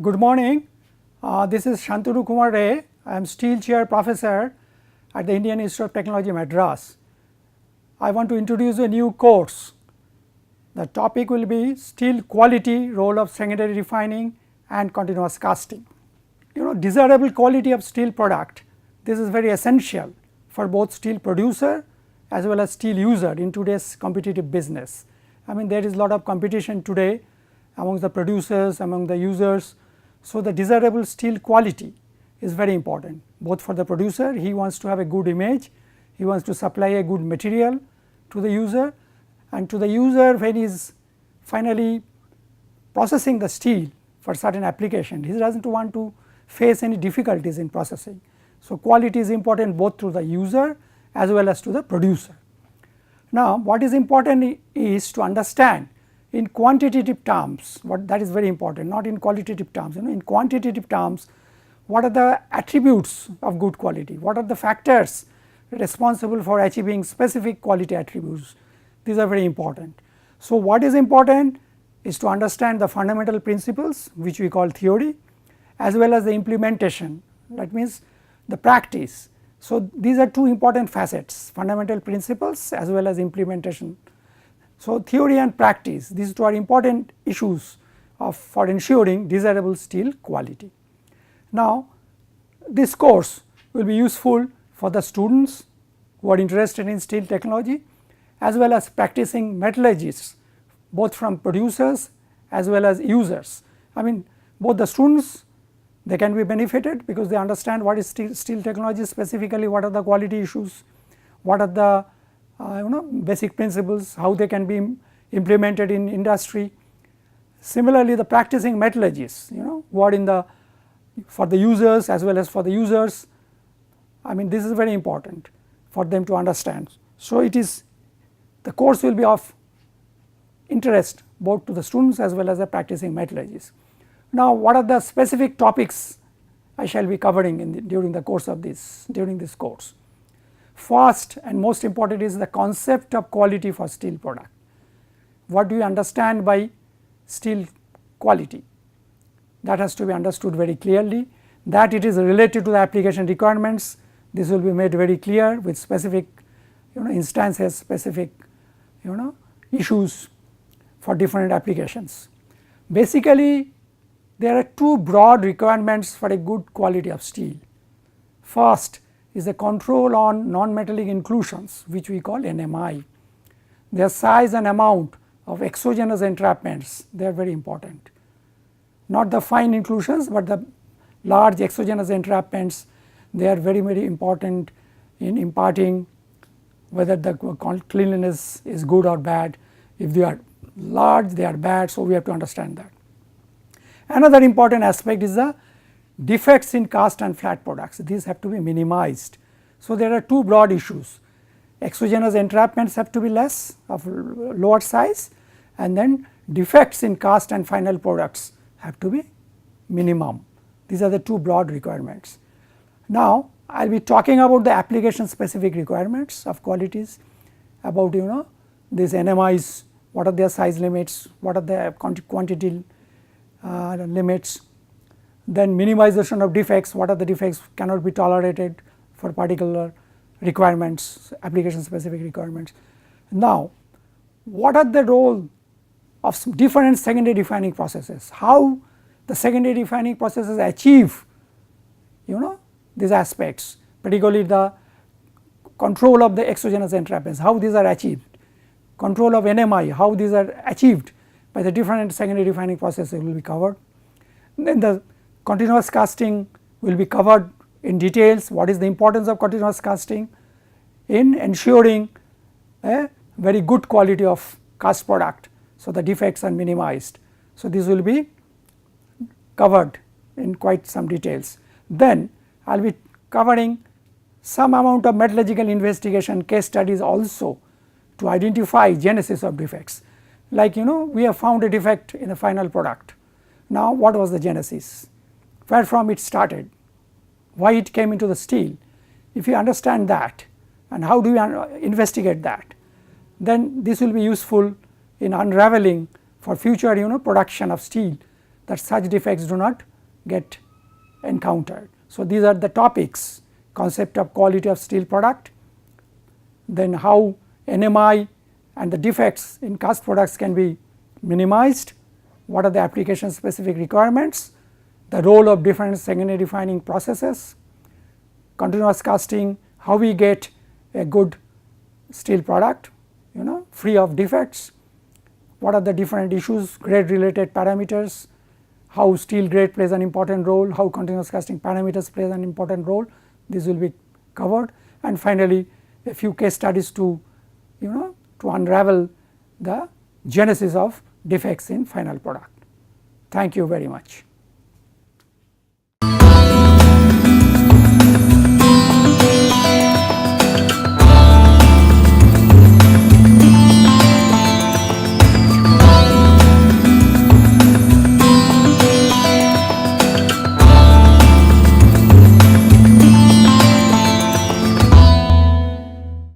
Good morning. This is Shantanu Kumar Ray. I am Steel Chair Professor at the Indian Institute of Technology, Madras. I want to introduce a new course. The topic will be steel quality, role of secondary refining and continuous casting. Desirable quality of steel product, this is very essential for both steel producer as well as steel user in today's competitive business. I mean, there is a lot of competition today among the producers, among the users. So, the desirable steel quality is very important, both for the producer, he wants to have a good image, he wants to supply a good material to the user, and to the user when he is finally processing the steel for certain application, he does not want to face any difficulties in processing. So, quality is important both to the user as well as to the producer. Now, what is important is to understand in quantitative terms, what that is very important, not in qualitative terms, in quantitative terms, what are the attributes of good quality, what are the factors responsible for achieving specific quality attributes, these are very important. So, what is important is to understand the fundamental principles which we call theory as well as the implementation, that means the practice. So, these are two important facets, fundamental principles as well as implementation. So, theory and practice, these two are important issues for ensuring desirable steel quality. Now, this course will be useful for the students who are interested in steel technology as well as practicing metallurgists, both from producers as well as users. I mean, both the students, they can be benefited because they understand what is steel technology, specifically what are the quality issues, what are the basic principles, how they can be implemented in industry. Similarly, the practicing metallurgists, who are in the for the users as well as for the users, I mean, this is very important for them to understand. So, it is the course will be of interest both to the students as well as the practicing metallurgists. Now, what are the specific topics I shall be covering during the course of during this course? First and most important is the concept of quality for steel product. What do you understand by steel quality? That has to be understood very clearly, that it is related to the application requirements. This will be made very clear with specific instances, specific issues for different applications. Basically, there are two broad requirements for a good quality of steel. First is the control on non-metallic inclusions, which we call NMI. Their size and amount of exogenous entrapments, they are very important. Not the fine inclusions, but the large exogenous entrapments, they are very, very important in imparting whether the cleanliness is good or bad. If they are large, they are bad, so we have to understand that. Another important aspect is the defects in cast and flat products, these have to be minimized. So, there are two broad issues, exogenous entrapments have to be less of lower size, and then defects in cast and final products have to be minimum. These are the two broad requirements. Now, I will be talking about the application specific requirements of qualities, about these NMIs, what are their size limits, what are the quantity limits, then minimization of defects, what are the defects cannot be tolerated for particular requirements, application specific requirements. Now, what are the role of different secondary refining processes, how the secondary refining processes achieve these aspects, particularly the control of the exogenous entrapments, how these are achieved, control of NMI, how these are achieved by the different secondary refining processes will be covered. Then the continuous casting will be covered in details, what is the importance of continuous casting in ensuring a very good quality of cast product. So, the defects are minimized. So, this will be covered in quite some details. Then I will be covering some amount of metallurgical investigation case studies also to identify genesis of defects. Like we have found a defect in the final product. Now, what was the genesis? Where from it started? Why it came into the steel? If you understand that and how do you investigate that, then this will be useful in unraveling for future production of steel that such defects do not get encountered. So, these are the topics: concept of quality of steel product, then how NMI and the defects in cast products can be minimized, what are the application specific requirements, the role of different secondary refining processes, continuous casting, how we get a good steel product free of defects, what are the different issues, grade related parameters, how steel grade plays an important role, how continuous casting parameters plays an important role, this will be covered, and finally a few case studies to to unravel the genesis of defects in final product. Thank you very much.